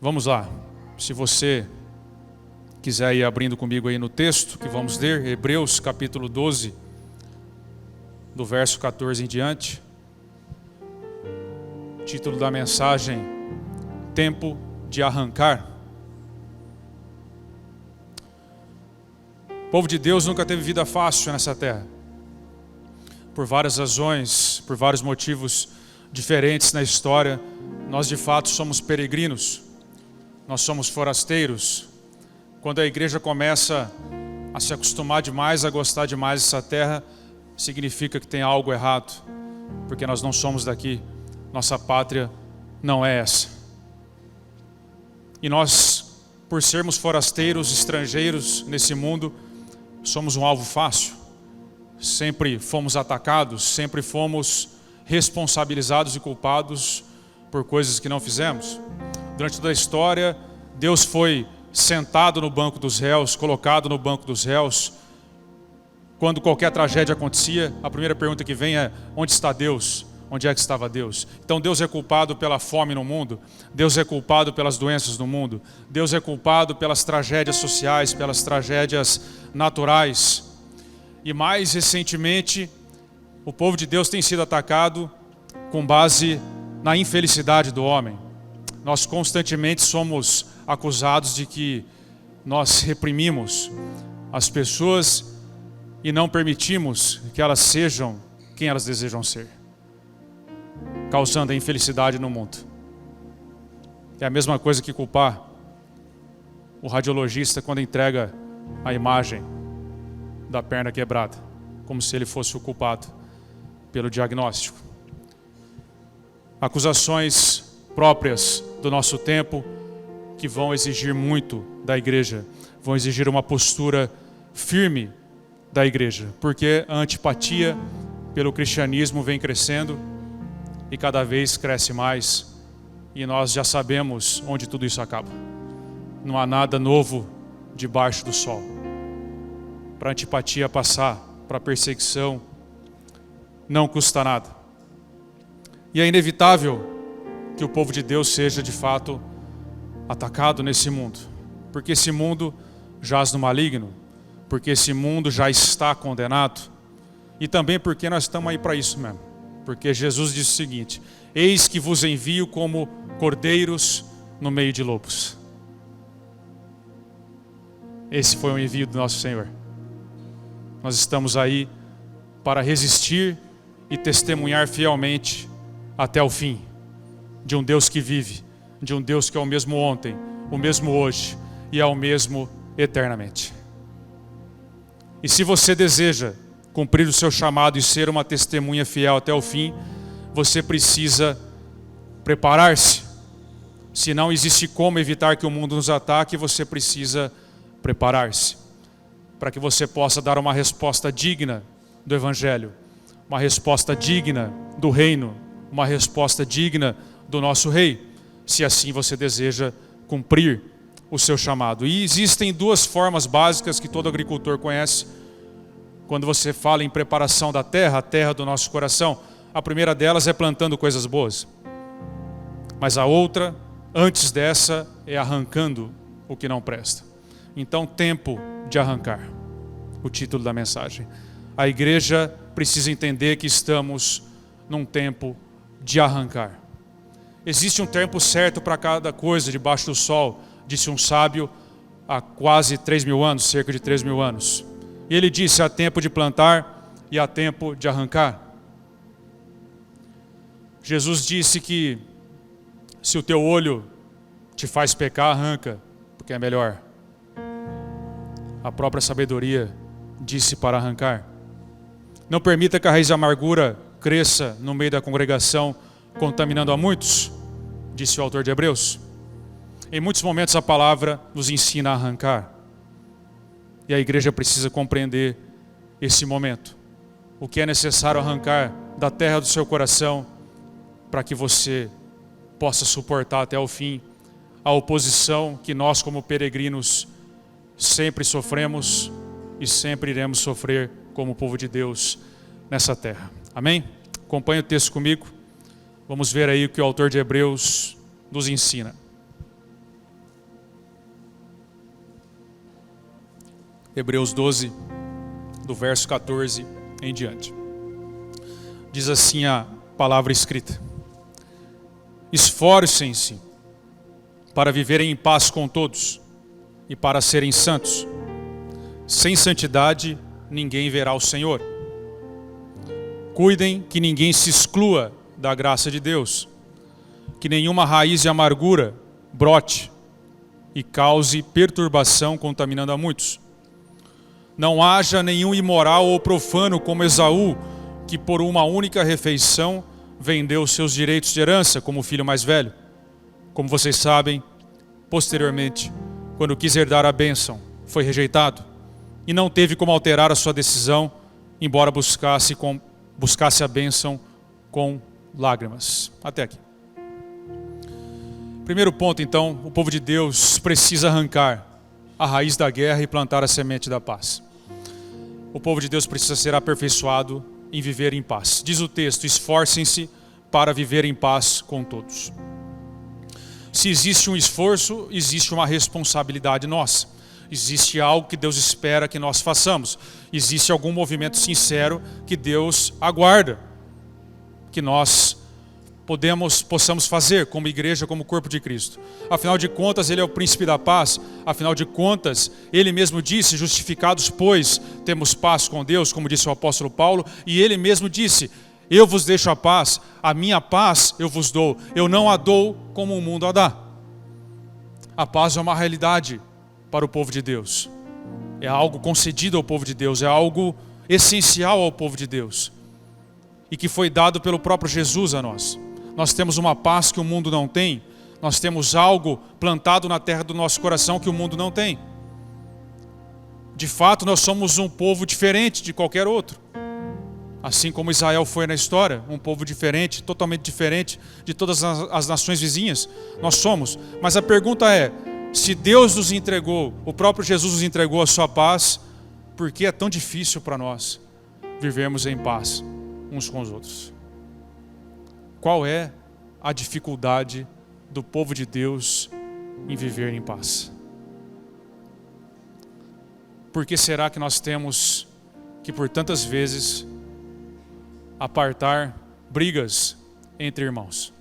Vamos lá. Se você quiser ir abrindo comigo aí no texto que vamos ler, Hebreus capítulo 12, do verso 14 em diante. Título da mensagem: Tempo de arrancar. O povo de Deus nunca teve vida fácil nessa terra. Por várias razões, por vários motivos diferentes na história, nós de fato somos peregrinos. Nós somos forasteiros. Quando a igreja começa a se acostumar demais, a gostar demais dessa terra, significa que tem algo errado, porque nós não somos daqui. Nossa pátria não é essa. E nós, por sermos forasteiros, estrangeiros nesse mundo, somos um alvo fácil. Sempre fomos atacados, sempre fomos responsabilizados e culpados por coisas que não fizemos. Durante toda a história, Deus foi sentado no banco dos réus, colocado no banco dos réus. Quando qualquer tragédia acontecia, a primeira pergunta que vem é: onde está Deus? Onde é que estava Deus? Então Deus é culpado pela fome no mundo, Deus é culpado pelas doenças no mundo, Deus é culpado pelas tragédias sociais, pelas tragédias naturais. E mais recentemente, o povo de Deus tem sido atacado com base na infelicidade do homem. Nós constantemente somos acusados de que nós reprimimos as pessoas e não permitimos que elas sejam quem elas desejam ser, causando a infelicidade no mundo. É a mesma coisa que culpar o radiologista quando entrega a imagem da perna quebrada, como se ele fosse o culpado pelo diagnóstico. Acusações próprias do nosso tempo que vão exigir muito da igreja, vão exigir uma postura firme da igreja, porque a antipatia pelo cristianismo vem crescendo e cada vez cresce mais, e nós já sabemos onde tudo isso acaba. Não há nada novo debaixo do sol. Para a antipatia passar, para a perseguição, não custa nada. E é inevitável que o povo de Deus seja de fato atacado nesse mundo, porque esse mundo jaz no maligno, porque esse mundo já está condenado, e também porque nós estamos aí para isso mesmo. Porque Jesus disse o seguinte: eis que vos envio como cordeiros no meio de lobos. Esse foi o envio do nosso Senhor. Nós estamos aí para resistir e testemunhar fielmente até o fim de um Deus que vive, de um Deus que é o mesmo ontem, o mesmo hoje e é o mesmo eternamente. E se você deseja cumprir o seu chamado e ser uma testemunha fiel até o fim, você precisa preparar-se. Se não existe como evitar que o mundo nos ataque, você precisa preparar-se para que você possa dar uma resposta digna do Evangelho, uma resposta digna do reino, uma resposta digna do nosso Rei, se assim você deseja cumprir o seu chamado. E existem duas formas básicas que todo agricultor conhece quando você fala em preparação da terra, a terra do nosso coração. A primeira delas é plantando coisas boas, mas a outra, antes dessa, é arrancando o que não presta. Então, tempo de arrancar, o título da mensagem. A igreja precisa entender que estamos num tempo de arrancar. Existe um tempo certo para cada coisa debaixo do sol, disse um sábio há quase 3.000 anos, cerca de 3.000 anos. E ele disse: há tempo de plantar e há tempo de arrancar. Jesus disse que se o teu olho te faz pecar, arranca, porque é melhor. A própria sabedoria disse para arrancar. Não permita que a raiz de amargura cresça no meio da congregação, contaminando a muitos, disse o autor de Hebreus. Em muitos momentos a palavra nos ensina a arrancar. E a igreja precisa compreender esse momento. O que é necessário arrancar da terra do seu coração para que você possa suportar até o fim a oposição que nós como peregrinos sempre sofremos e sempre iremos sofrer como povo de Deus nessa terra. Amém? Acompanhe o texto comigo. Vamos ver aí o que o autor de Hebreus nos ensina. Hebreus 12, do verso 14 em diante. Diz assim a palavra escrita: esforcem-se para viverem em paz com todos e para serem santos. Sem santidade ninguém verá o Senhor. Cuidem que ninguém se exclua da graça de Deus, que nenhuma raiz de amargura brote e cause perturbação, contaminando a muitos. Não haja nenhum imoral ou profano como Esaú, que por uma única refeição vendeu seus direitos de herança como filho mais velho. Como vocês sabem, posteriormente, quando quis herdar a bênção, foi rejeitado e não teve como alterar a sua decisão, embora buscasse a bênção com lágrimas. Até aqui. Primeiro ponto, então, o povo de Deus precisa arrancar a raiz da guerra e plantar a semente da paz. O povo de Deus precisa ser aperfeiçoado em viver em paz. Diz o texto: esforcem-se para viver em paz com todos. Se existe um esforço, existe uma responsabilidade nossa. Existe algo que Deus espera que nós façamos. Existe algum movimento sincero que Deus aguarda que nós possamos fazer como igreja, como corpo de Cristo. Afinal de contas, Ele é o príncipe da paz. Afinal de contas, Ele mesmo disse: justificados, pois, temos paz com Deus, como disse o apóstolo Paulo. E Ele mesmo disse: eu vos deixo a paz, a minha paz eu vos dou. Eu não a dou como o mundo a dá. A paz é uma realidade para o povo de Deus. É algo concedido ao povo de Deus, é algo essencial ao povo de Deus. E que foi dado pelo próprio Jesus a nós. Nós temos uma paz que o mundo não tem. Nós temos algo plantado na terra do nosso coração que o mundo não tem. De fato, nós somos um povo diferente de qualquer outro. Assim como Israel foi na história, um povo diferente, totalmente diferente de todas as nações vizinhas. Nós somos. Mas a pergunta é: se Deus nos entregou, o próprio Jesus nos entregou a sua paz, por que é tão difícil para nós vivermos em paz uns com os outros? Qual é a dificuldade do povo de Deus em viver em paz? Por que será que nós temos que por tantas vezes apartar brigas entre irmãos?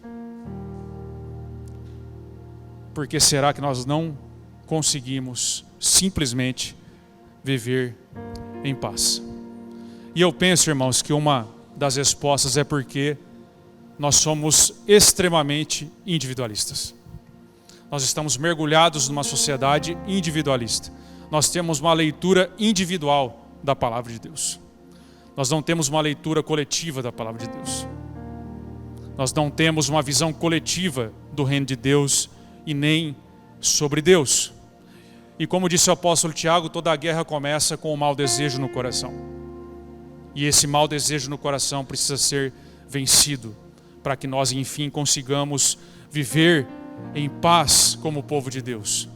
Por que será que nós não conseguimos simplesmente viver em paz? E eu penso, irmãos, que uma das respostas é porque nós somos extremamente individualistas. Nós estamos mergulhados numa sociedade individualista. Nós temos uma leitura individual da palavra de Deus. Nós não temos uma leitura coletiva da palavra de Deus. Nós não temos uma visão coletiva do reino de Deus e nem sobre Deus. E como disse o apóstolo Tiago, toda a guerra começa com o mau desejo no coração. E esse mau desejo no coração precisa ser vencido, para que nós, enfim, consigamos viver em paz como o povo de Deus.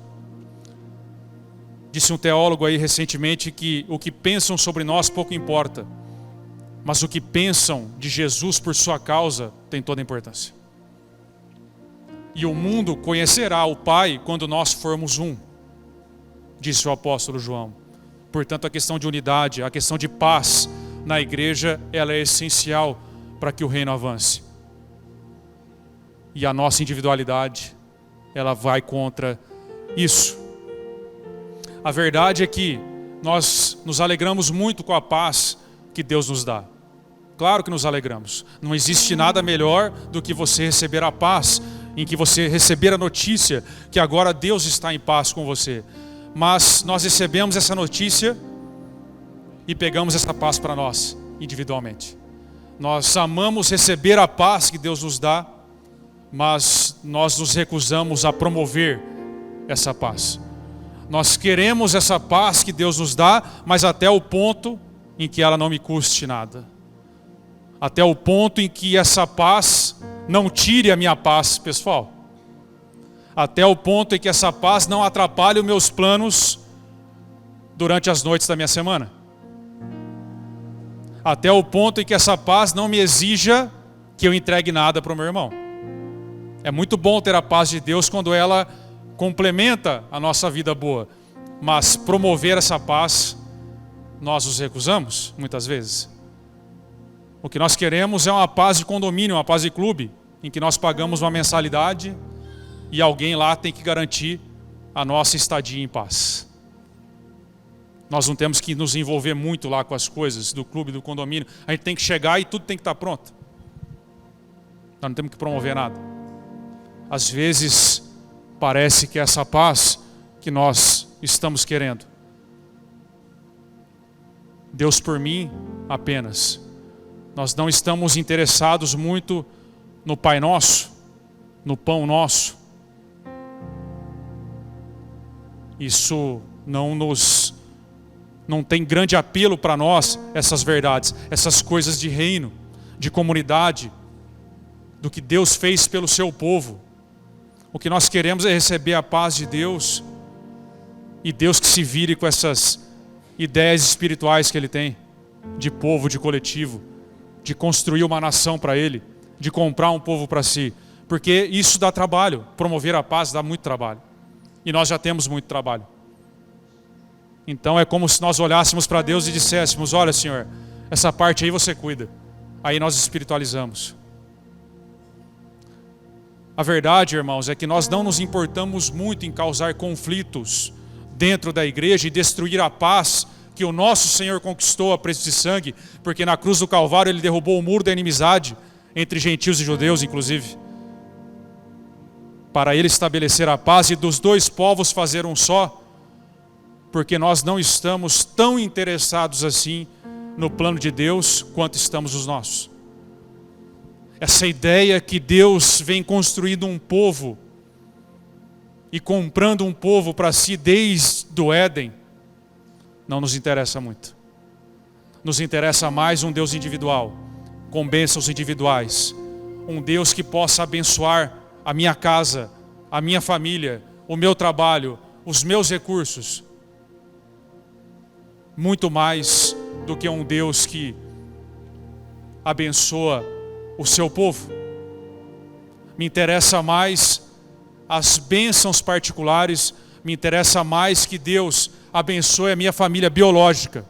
Disse um teólogo aí recentemente que o que pensam sobre nós pouco importa, mas o que pensam de Jesus por sua causa tem toda a importância. E o mundo conhecerá o Pai quando nós formos um, disse o apóstolo João. Portanto, a questão de unidade, a questão de paz na igreja, ela é essencial para que o reino avance. E a nossa individualidade, ela vai contra isso. A verdade é que nós nos alegramos muito com a paz que Deus nos dá. Claro que nos alegramos. Não existe nada melhor do que você receber a paz, em que você receber a notícia que agora Deus está em paz com você. Mas nós recebemos essa notícia e pegamos essa paz para nós, individualmente. Nós amamos receber a paz que Deus nos dá, mas nós nos recusamos a promover essa paz. Nós queremos essa paz que Deus nos dá, mas até o ponto em que ela não me custe nada. Até o ponto em que essa paz não tire a minha paz pessoal. Até o ponto em que essa paz não atrapalhe os meus planos durante as noites da minha semana. Até o ponto em que essa paz não me exija que eu entregue nada para o meu irmão. É muito bom ter a paz de Deus quando ela complementa a nossa vida boa. mas promover essa paz, nós nos recusamos, muitas vezes. O que nós queremos é uma paz de condomínio, uma paz de clube, em que nós pagamos uma mensalidade e alguém lá tem que garantir a nossa estadia em paz. Nós não temos que nos envolver muito lá com as coisas do clube, do condomínio. A gente tem que chegar e tudo tem que estar pronto. Nós não temos que promover nada. Às vezes, parece que é essa paz que nós estamos querendo. Deus por mim apenas. Nós não estamos interessados muito no Pai Nosso, no pão nosso. Isso não tem grande apelo para nós, essas verdades, essas coisas de reino, de comunidade, do que Deus fez pelo seu povo. O que nós queremos é receber a paz de Deus, e Deus que se vire com essas ideias espirituais que Ele tem, de povo, de coletivo, de construir uma nação para Ele, de comprar um povo para si, porque isso dá trabalho, promover a paz dá muito trabalho, e nós já temos muito trabalho. Então é como se nós olhássemos para Deus e disséssemos: olha, Senhor, essa parte aí você cuida. Aí nós espiritualizamos. A verdade, irmãos, é que nós não nos importamos muito em causar conflitos dentro da igreja e destruir a paz que o nosso Senhor conquistou a preço de sangue, porque na cruz do Calvário Ele derrubou o muro da inimizade entre gentios e judeus, inclusive, para Ele estabelecer a paz e dos dois povos fazer um só, porque nós não estamos tão interessados assim no plano de Deus quanto estamos os nossos. Essa ideia que Deus vem construindo um povo e comprando um povo para si desde o Éden, não nos interessa muito. Nos interessa mais um Deus individual, com bênçãos individuais. Um Deus que possa abençoar a minha casa, a minha família, o meu trabalho, os meus recursos. Muito mais do que um Deus que abençoa o seu povo. Me interessa mais as bênçãos particulares, me interessa mais que Deus abençoe a minha família biológica.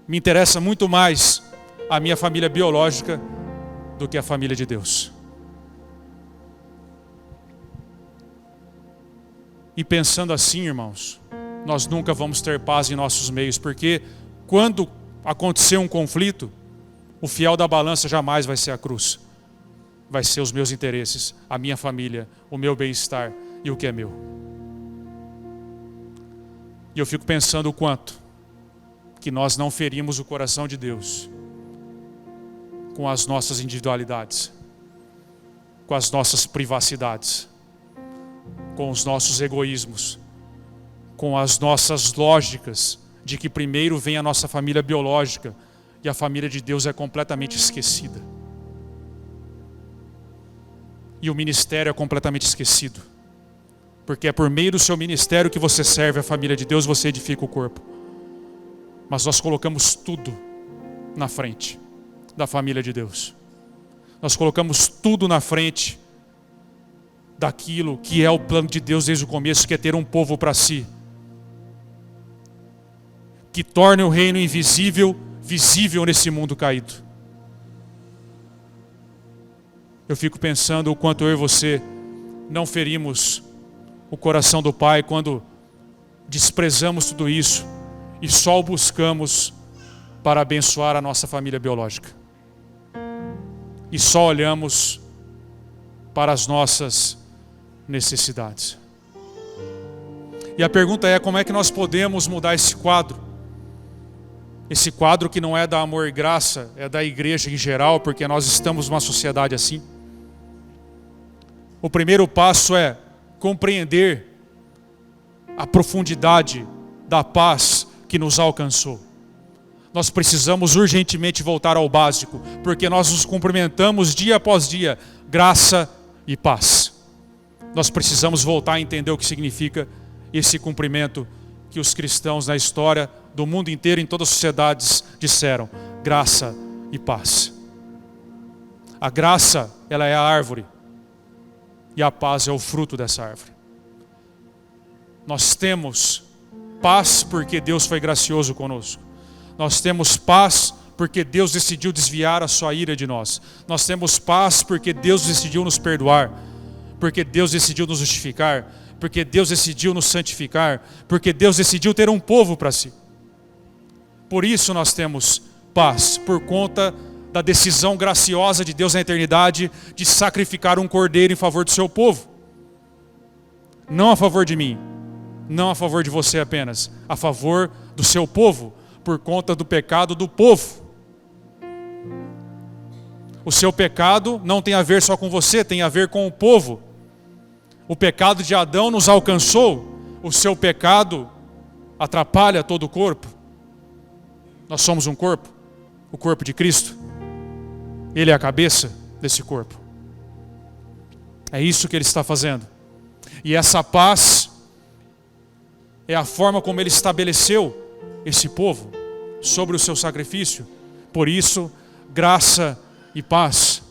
Me interessa muito mais a minha família biológica do que a família de Deus. E pensando assim, irmãos, nós nunca vamos ter paz em nossos meios, porque quando acontecer um conflito, o fiel da balança jamais vai ser a cruz. Vai ser os meus interesses, a minha família, o meu bem-estar e o que é meu. E eu fico pensando o quanto que nós não ferimos o coração de Deus com as nossas individualidades, com as nossas privacidades, com os nossos egoísmos, com as nossas lógicas de que primeiro vem a nossa família biológica e a família de Deus é completamente esquecida. E o ministério é completamente esquecido. Porque é por meio do seu ministério que você serve a família de Deus, você edifica o corpo. Mas nós colocamos tudo na frente da família de Deus. Nós colocamos tudo na frente daquilo que é o plano de Deus desde o começo, que é ter um povo para si. Que torne o reino invisível, visível nesse mundo caído. Eu fico pensando o quanto eu e você não ferimos o coração do Pai quando desprezamos tudo isso e só o buscamos para abençoar a nossa família biológica. E só olhamos para as nossas necessidades. E a pergunta é: como é que nós podemos mudar esse quadro? Esse quadro que não é da Amor e Graça, é da igreja em geral, porque nós estamos numa sociedade assim. O primeiro passo é compreender a profundidade da paz que nos alcançou. Nós precisamos urgentemente voltar ao básico, porque nós nos cumprimentamos dia após dia, graça e paz. Nós precisamos voltar a entender o que significa esse cumprimento que os cristãos na história do mundo inteiro, em todas as sociedades, disseram: graça e paz. A graça, ela é a árvore, e a paz é o fruto dessa árvore. Nós temos paz porque Deus foi gracioso conosco. Nós temos paz porque Deus decidiu desviar a sua ira de nós. Nós temos paz porque Deus decidiu nos perdoar, porque Deus decidiu nos justificar, porque Deus decidiu nos santificar, porque Deus decidiu ter um povo para si. Por isso nós temos paz, por conta da decisão graciosa de Deus na eternidade de sacrificar um cordeiro em favor do seu povo. Não a favor de mim, não a favor de você apenas, a favor do seu povo, por conta do pecado do povo. O seu pecado não tem a ver só com você, tem a ver com o povo. O pecado de Adão nos alcançou, o seu pecado atrapalha todo o corpo. Nós somos um corpo, o corpo de Cristo. Ele é a cabeça desse corpo. É isso que Ele está fazendo. E essa paz é a forma como Ele estabeleceu esse povo sobre o seu sacrifício. Por isso, graça e paz.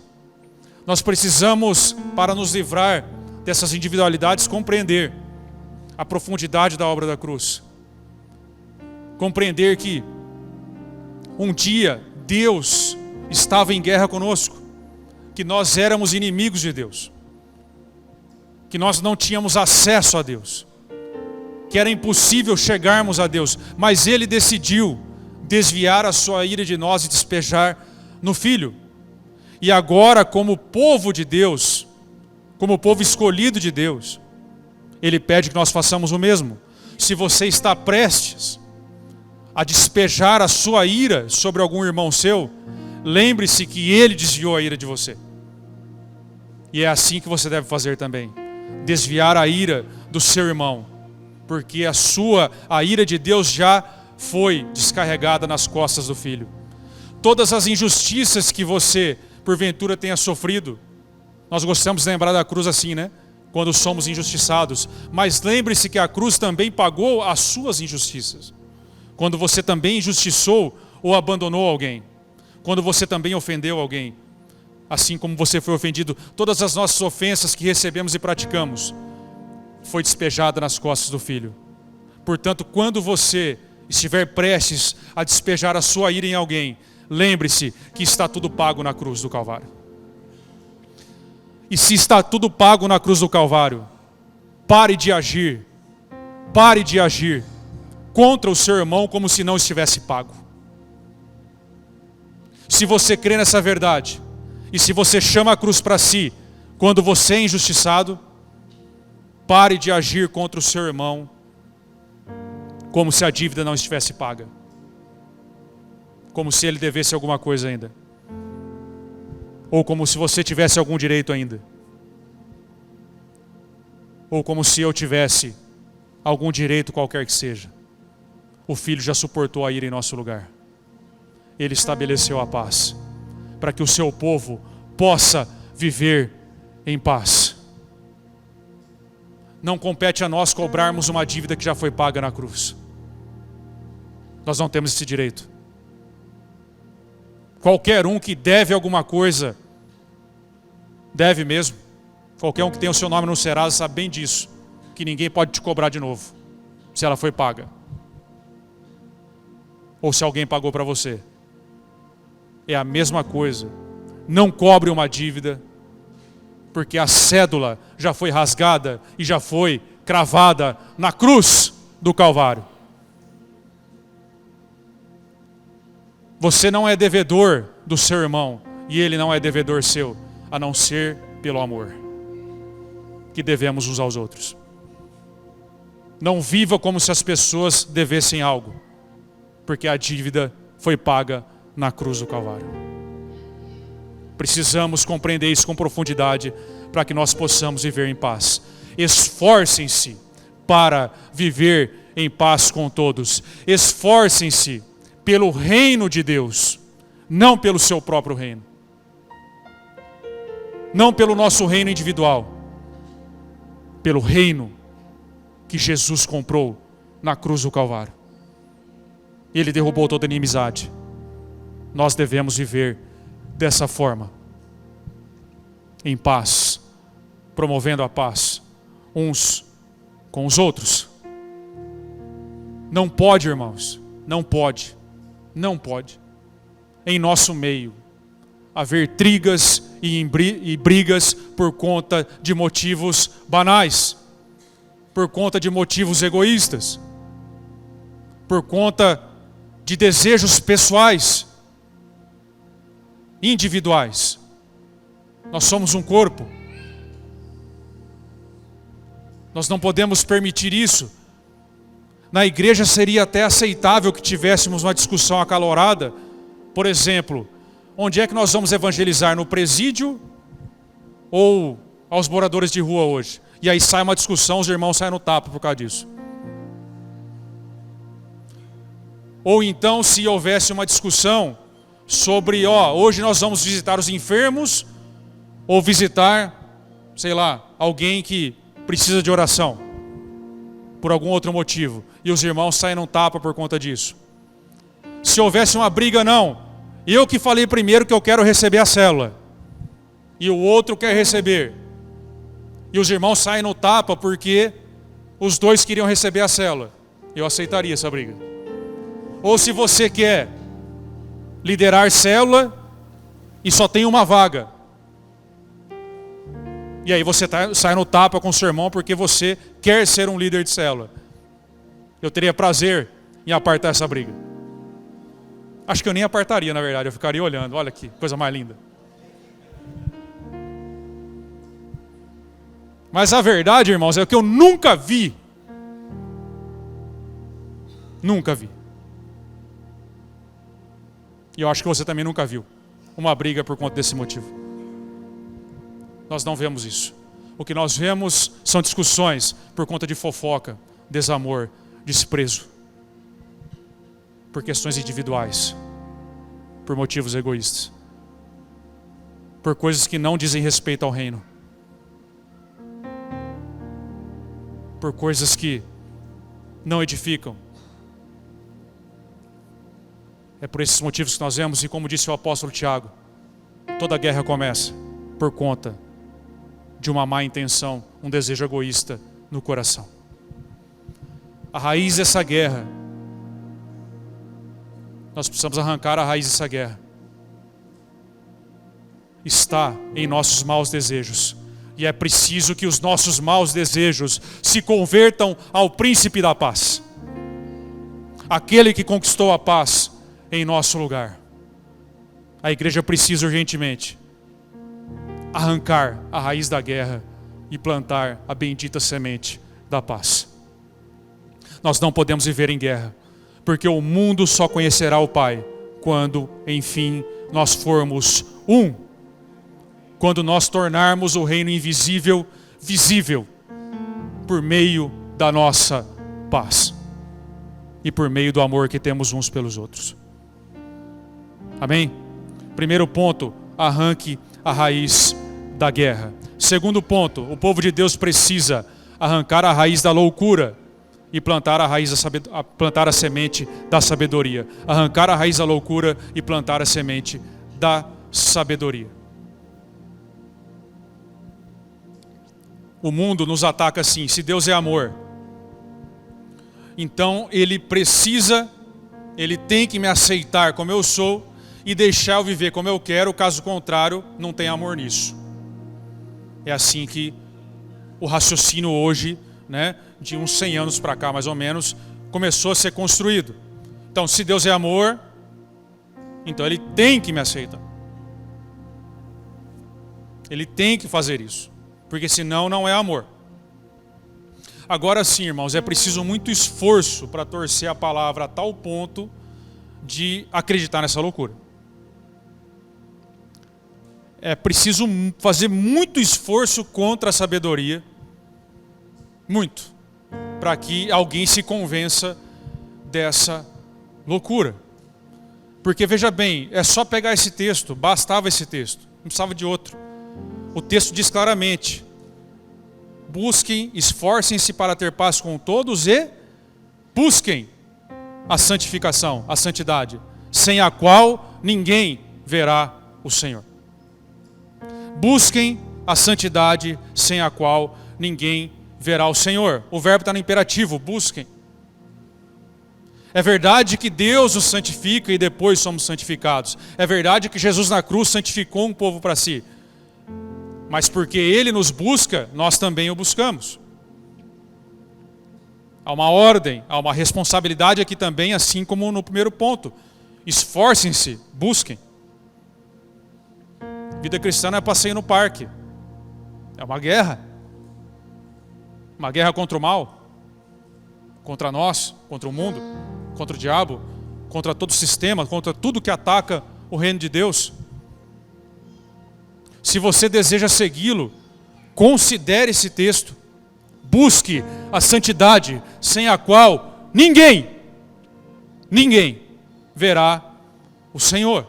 Nós precisamos, para nos livrar dessas individualidades, compreender a profundidade da obra da cruz. Compreender que um dia Deus estava em guerra conosco, que nós éramos inimigos de Deus, que nós não tínhamos acesso a Deus, que era impossível chegarmos a Deus, mas Ele decidiu desviar a sua ira de nós e despejar no Filho. E agora, como povo de Deus, como povo escolhido de Deus, Ele pede que nós façamos o mesmo. Se você está prestes a despejar a sua ira sobre algum irmão seu, lembre-se que Ele desviou a ira de você. E é assim que você deve fazer também. Desviar a ira do seu irmão, porque a ira de Deus já foi descarregada nas costas do Filho. Todas as injustiças que você, porventura, tenha sofrido, nós gostamos de lembrar da cruz assim, né? Quando somos injustiçados. Mas lembre-se que a cruz também pagou as suas injustiças. Quando você também injustiçou ou abandonou alguém. Quando você também ofendeu alguém. Assim como você foi ofendido, todas as nossas ofensas que recebemos e praticamos foi despejada nas costas do Filho. Portanto, quando você estiver prestes a despejar a sua ira em alguém, lembre-se que está tudo pago na cruz do Calvário. E se está tudo pago na cruz do Calvário, pare de agir contra o seu irmão como se não estivesse pago. Se você crê nessa verdade, e se você chama a cruz para si, quando você é injustiçado, pare de agir contra o seu irmão como se a dívida não estivesse paga. Como se ele devesse alguma coisa ainda. Ou como se você tivesse algum direito ainda. Ou como se eu tivesse algum direito qualquer que seja. O Filho já suportou a ira em nosso lugar. Ele estabeleceu a paz, para que o seu povo possa viver em paz. Não compete a nós cobrarmos uma dívida que já foi paga na cruz. Nós não temos esse direito. Qualquer um que deve alguma coisa, deve mesmo. Qualquer um que tem o seu nome no Serasa sabe bem disso, que ninguém pode te cobrar de novo, se ela foi paga. Ou se alguém pagou para você. É a mesma coisa. Não cobre uma dívida, porque a cédula já foi rasgada e já foi cravada na cruz do Calvário. Você não é devedor do seu irmão, e ele não é devedor seu, a não ser pelo amor que devemos uns aos outros. Não viva como se as pessoas devessem algo, porque a dívida foi paga na cruz do Calvário. Precisamos compreender isso com profundidade para que nós possamos viver em paz. Esforcem-se para viver em paz com todos. Esforcem-se pelo reino de Deus, não pelo seu próprio reino. Não pelo nosso reino individual, pelo reino que Jesus comprou na cruz do Calvário. Ele derrubou toda inimizade. Nós devemos viver dessa forma, em paz, promovendo a paz uns com os outros. Não pode, irmãos, não pode, em nosso meio, haver trigas e brigas por conta de motivos banais, por conta de motivos egoístas, por conta de desejos pessoais, individuais. Nós somos um corpo. Nós não podemos permitir isso. Na igreja seria até aceitável que tivéssemos uma discussão acalorada. Por exemplo, onde é que nós vamos evangelizar? No presídio ou aos moradores de rua hoje? E aí sai uma discussão, os irmãos saem no tapa por causa disso. Ou então, se houvesse uma discussão sobre, hoje nós vamos visitar os enfermos ou visitar, sei lá, alguém que precisa de oração por algum outro motivo, e os irmãos saem no tapa por conta disso. Se houvesse uma briga, não, eu que falei primeiro que eu quero receber a célula, e o outro quer receber, e os irmãos saem no tapa porque os dois queriam receber a célula, eu aceitaria essa briga. Ou se você quer liderar célula e só tem uma vaga, e aí você sai no tapa com o seu irmão porque você quer ser um líder de célula. Eu teria prazer em apartar essa briga. Acho que eu nem apartaria, na verdade. Eu ficaria olhando. Olha que coisa mais linda. Mas a verdade, irmãos, é que eu nunca vi. Nunca vi. E eu acho que você também nunca viu uma briga por conta desse motivo. Nós não vemos isso. O que nós vemos são discussões por conta de fofoca, desamor, desprezo. Por questões individuais. Por motivos egoístas. Por coisas que não dizem respeito ao reino. Por coisas que não edificam. É por esses motivos que nós vemos, e como disse o apóstolo Tiago, toda guerra começa por conta de uma má intenção, um desejo egoísta no coração. A raiz dessa guerra, nós precisamos arrancar a raiz dessa guerra, está em nossos maus desejos. E é preciso que os nossos maus desejos se convertam ao príncipe da paz. Aquele que conquistou a paz em nosso lugar. A igreja precisa urgentemente arrancar a raiz da guerra e plantar a bendita semente da paz. Nós não podemos viver em guerra, porque o mundo só conhecerá o Pai quando, enfim, nós formos um. Quando nós tornarmos o reino invisível visível por meio da nossa paz e por meio do amor que temos uns pelos outros. Amém? Primeiro ponto, arranque a raiz da guerra. Segundo ponto, o povo de Deus precisa arrancar a raiz da loucura e plantar plantar a semente da sabedoria. Arrancar a raiz da loucura e plantar a semente da sabedoria. O mundo nos ataca assim: se Deus é amor, então Ele tem que me aceitar como eu sou e deixar eu viver como eu quero, caso contrário, não tem amor nisso. É assim que o raciocínio hoje, de uns 100 anos para cá mais ou menos, começou a ser construído. Então, se Deus é amor, então Ele tem que me aceitar. Ele tem que fazer isso, porque senão não é amor. Agora sim, irmãos, é preciso muito esforço para torcer a palavra a tal ponto de acreditar nessa loucura. É preciso fazer muito esforço contra a sabedoria, muito, para que alguém se convença dessa loucura. Porque veja bem, é só pegar esse texto, bastava esse texto, não precisava de outro. O texto diz claramente: busquem, esforcem-se para ter paz com todos e busquem a santificação, a santidade, sem a qual ninguém verá o Senhor. Busquem a santidade, sem a qual ninguém verá o Senhor. O verbo está no imperativo, busquem. É verdade que Deus os santifica e depois somos santificados. É verdade que Jesus na cruz santificou um povo para si. Mas porque Ele nos busca, nós também o buscamos. Há uma ordem, há uma responsabilidade aqui também, assim como no primeiro ponto. Esforcem-se, busquem. Vida cristã não é passeio no parque. É uma guerra. Uma guerra contra o mal. Contra nós, contra o mundo, contra o diabo, contra todo o sistema, contra tudo que ataca o reino de Deus. Se você deseja segui-lo, considere esse texto. Busque a santidade, sem a qual ninguém verá o Senhor.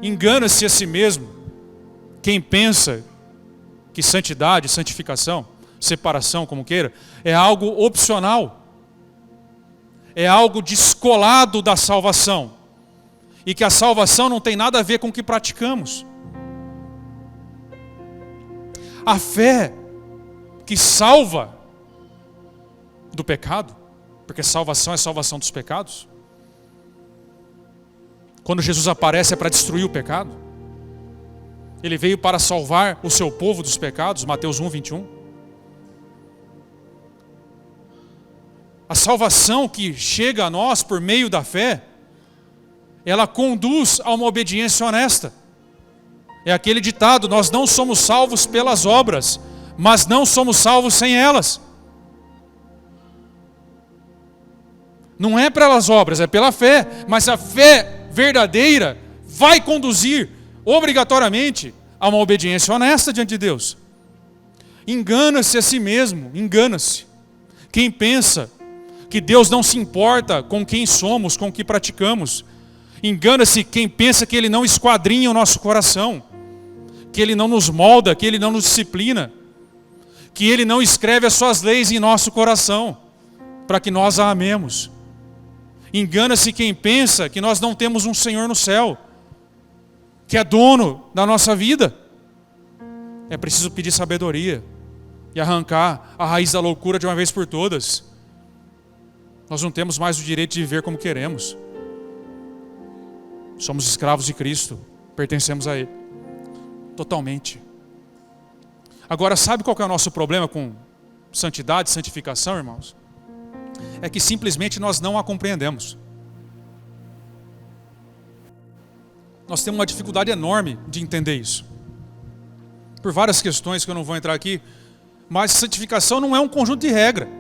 Engana-se a si mesmo quem pensa que santidade, santificação, separação, como queira, é algo opcional. É algo descolado da salvação. E que a salvação não tem nada a ver com o que praticamos. A fé que salva do pecado, porque salvação é salvação dos pecados. Quando Jesus aparece é para destruir o pecado. Ele veio para salvar o seu povo dos pecados, Mateus 1, 21. A salvação que chega a nós por meio da fé, ela conduz a uma obediência honesta. É aquele ditado: nós não somos salvos pelas obras, mas não somos salvos sem elas. Não é pelas obras, é pela fé. Mas a fé verdadeira vai conduzir obrigatoriamente a uma obediência honesta diante de Deus. Engana-se a si mesmo, engana-se. Quem pensa que Deus não se importa com quem somos, com o que praticamos. Engana-se quem pensa que Ele não esquadrinha o nosso coração, que Ele não nos molda, que Ele não nos disciplina, que Ele não escreve as suas leis em nosso coração, para que nós a amemos. Engana-se quem pensa que nós não temos um Senhor no céu, que é dono da nossa vida. É preciso pedir sabedoria e arrancar a raiz da loucura de uma vez por todas. Nós não temos mais o direito de viver como queremos. Somos escravos de Cristo, pertencemos a Ele, totalmente. Agora, sabe qual que é o nosso problema com santidade, santificação, irmãos? É que simplesmente nós não a compreendemos. Nós temos uma dificuldade enorme de entender isso. Por várias questões que eu não vou entrar aqui, mas santificação não é um conjunto de regras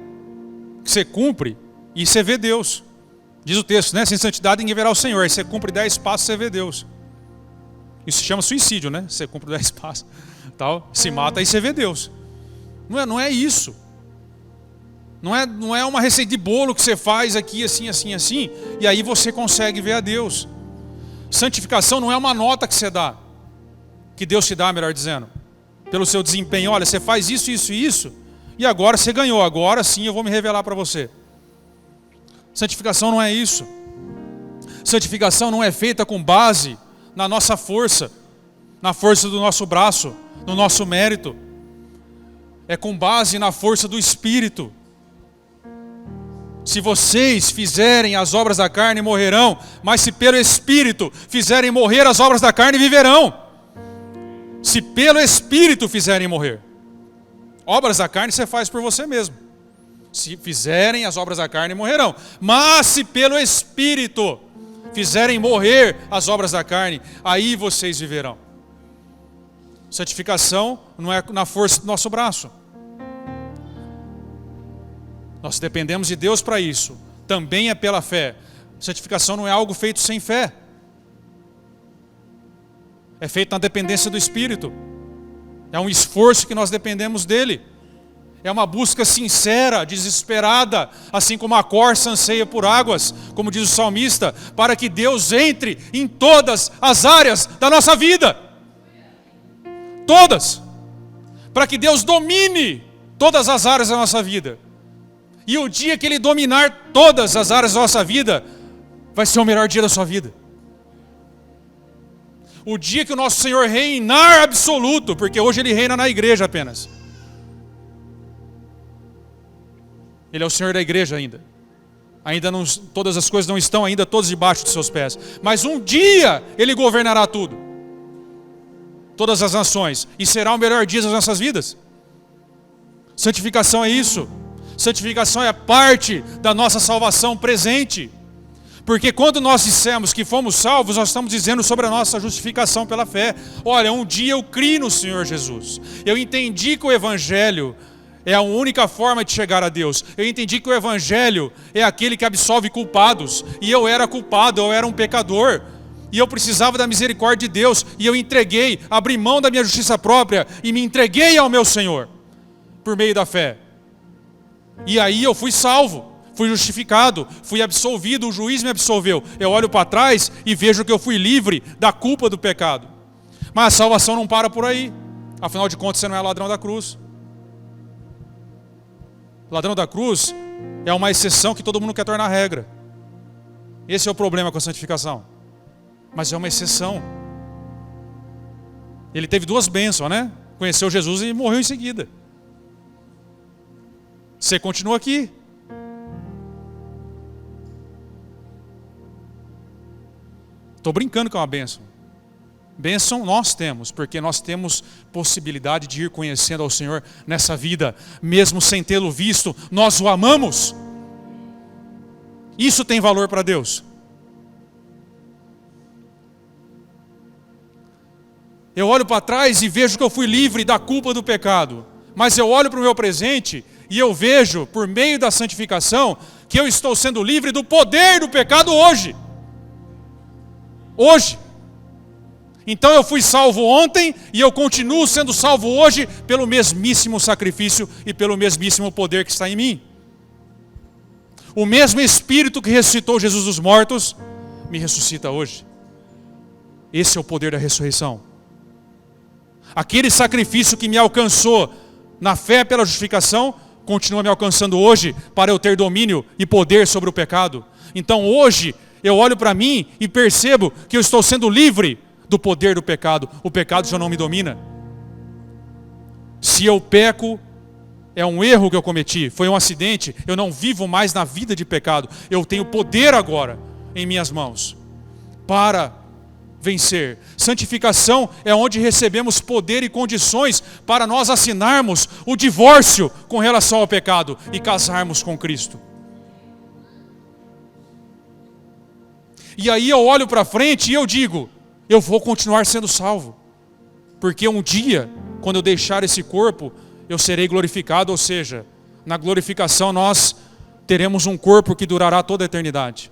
que você cumpre e você vê Deus. Diz o texto, né? Sem santidade ninguém verá o Senhor. Aí você cumpre 10 passos, você vê Deus. Isso se chama suicídio, né? Você cumpre 10 passos, tal, se mata, aí você vê Deus. Não é isso. Não é uma receita de bolo que você faz aqui, assim, assim, assim, e aí você consegue ver a Deus. Santificação não é uma nota que você dá, que Deus te dá, melhor dizendo, pelo seu desempenho. Olha, você faz isso, isso e isso, e agora você ganhou, agora sim eu vou me revelar para você. Santificação não é isso. Santificação não é feita com base na nossa força, na força do nosso braço, no nosso mérito. É com base na força do Espírito. Se vocês fizerem as obras da carne, morrerão, mas se pelo Espírito fizerem morrer as obras da carne, viverão. Se pelo Espírito fizerem morrer. Obras da carne você faz por você mesmo. Se fizerem as obras da carne, morrerão. Mas se pelo Espírito fizerem morrer as obras da carne, aí vocês viverão. Santificação não é na força do nosso braço. Nós dependemos de Deus para isso. Também é pela fé. Santificação não é algo feito sem fé. É feito na dependência do Espírito. É um esforço que nós dependemos dele. É uma busca sincera, desesperada, assim como a corça anseia por águas, como diz o salmista, para que Deus entre em todas as áreas da nossa vida. Todas. Para que Deus domine todas as áreas da nossa vida. E o dia que Ele dominar todas as áreas da nossa vida, vai ser o melhor dia da sua vida. O dia que o nosso Senhor reinar absoluto, porque hoje Ele reina na igreja apenas. Ele é o Senhor da igreja ainda. Ainda não, todas as coisas não estão ainda todas debaixo dos seus pés. Mas um dia Ele governará tudo. Todas as nações. E será o melhor dia das nossas vidas. Santificação é isso. Santificação é parte da nossa salvação presente. Porque quando nós dissemos que fomos salvos, nós estamos dizendo sobre a nossa justificação pela fé. Olha, um dia eu criei no Senhor Jesus. Eu entendi que o Evangelho é a única forma de chegar a Deus. Eu entendi que o Evangelho é aquele que absolve culpados. E eu era culpado, eu era um pecador. E eu precisava da misericórdia de Deus. E eu entreguei, abri mão da minha justiça própria e me entreguei ao meu Senhor. Por meio da fé. E aí eu fui salvo. Fui justificado, fui absolvido, o juiz me absolveu. Eu olho para trás e vejo que eu fui livre da culpa do pecado. Mas a salvação não para por aí. Afinal de contas, você não é ladrão da cruz. Ladrão da cruz é uma exceção que todo mundo quer tornar regra. Esse é o problema com a santificação. Mas é uma exceção. Ele teve duas bênçãos, né? Conheceu Jesus e morreu em seguida. Você continua aqui. Estou brincando com uma bênção. Bênção nós temos, porque nós temos possibilidade de ir conhecendo ao Senhor nessa vida, mesmo sem tê-lo visto, nós o amamos. Isso tem valor para Deus. Eu olho para trás e vejo que eu fui livre da culpa do pecado, mas eu olho para o meu presente e eu vejo, por meio da santificação, que eu estou sendo livre do poder do pecado hoje. Hoje. Então eu fui salvo ontem e eu continuo sendo salvo hoje pelo mesmíssimo sacrifício e pelo mesmíssimo poder que está em mim. O mesmo Espírito que ressuscitou Jesus dos mortos me ressuscita hoje. Esse é o poder da ressurreição. Aquele sacrifício que me alcançou na fé pela justificação continua me alcançando hoje para eu ter domínio e poder sobre o pecado. Então hoje eu olho para mim e percebo que eu estou sendo livre do poder do pecado. O pecado já não me domina. Se eu peco, é um erro que eu cometi, foi um acidente, eu não vivo mais na vida de pecado. Eu tenho poder agora em minhas mãos para vencer. Santificação é onde recebemos poder e condições para nós assinarmos o divórcio com relação ao pecado e casarmos com Cristo. E aí eu olho para frente e eu digo, eu vou continuar sendo salvo. Porque um dia, quando eu deixar esse corpo, eu serei glorificado. Ou seja, na glorificação nós teremos um corpo que durará toda a eternidade.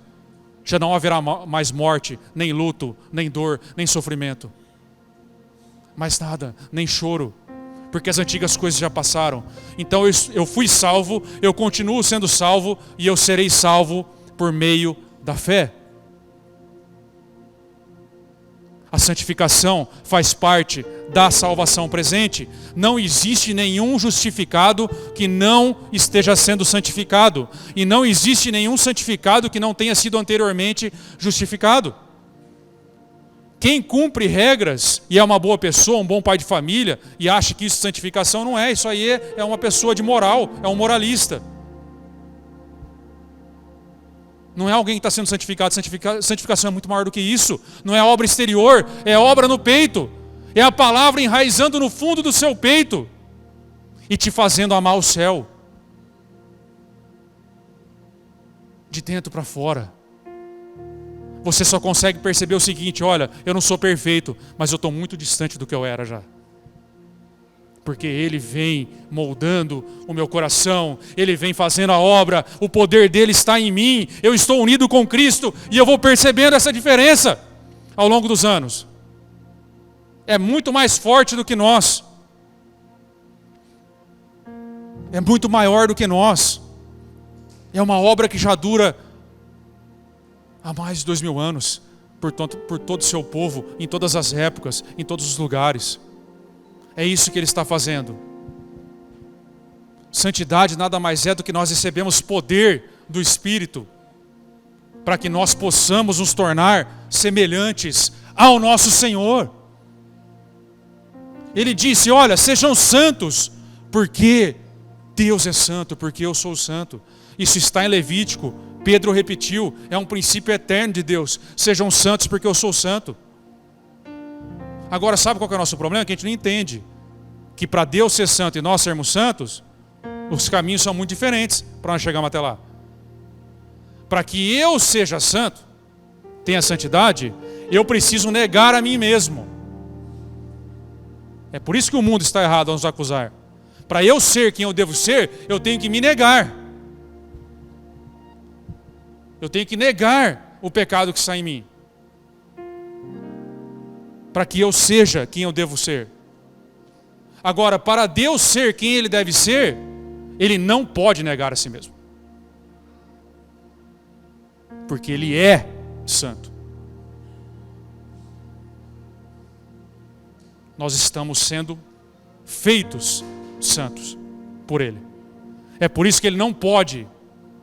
Já não haverá mais morte, nem luto, nem dor, nem sofrimento. Mais nada, nem choro. Porque as antigas coisas já passaram. Então eu fui salvo, eu continuo sendo salvo e eu serei salvo por meio da fé. A santificação faz parte da salvação presente. Não existe nenhum justificado que não esteja sendo santificado. E não existe nenhum santificado que não tenha sido anteriormente justificado. Quem cumpre regras e é uma boa pessoa, um bom pai de família, e acha que isso é santificação, não é. Isso aí é uma pessoa de moral, é um moralista. Não é alguém que está sendo santificado. Santificação é muito maior do que isso. Não é obra exterior, é obra no peito. É a palavra enraizando no fundo do seu peito e te fazendo amar o céu. De dentro para fora. Você só consegue perceber o seguinte, olha, eu não sou perfeito, mas eu estou muito distante do que eu era já. Porque Ele vem moldando o meu coração, Ele vem fazendo a obra, o poder dEle está em mim, eu estou unido com Cristo e eu vou percebendo essa diferença ao longo dos anos. É muito mais forte do que nós. É muito maior do que nós. É uma obra que já dura há mais de 2000 anos, por todo o seu povo, em todas as épocas, em todos os lugares. É isso que Ele está fazendo. Santidade nada mais é do que nós recebemos poder do Espírito para que nós possamos nos tornar semelhantes ao nosso Senhor. Ele disse, olha, sejam santos, porque Deus é santo porque eu sou santo. Isso está em Levítico. Pedro repetiu, é um princípio eterno de Deus. Sejam santos porque eu sou santo. Agora, sabe qual que é o nosso problema? Que a gente não entende que para Deus ser santo e nós sermos santos, os caminhos são muito diferentes para nós chegarmos até lá. Para que eu seja santo, tenha santidade, eu preciso negar a mim mesmo. É por isso que o mundo está errado ao nos acusar. Para eu ser quem eu devo ser, eu tenho que me negar. Eu tenho que negar o pecado que está em mim. Para que eu seja quem eu devo ser. Agora, para Deus ser quem Ele deve ser, Ele não pode negar a si mesmo. Porque Ele é santo. Nós estamos sendo feitos santos por Ele. É por isso que Ele não pode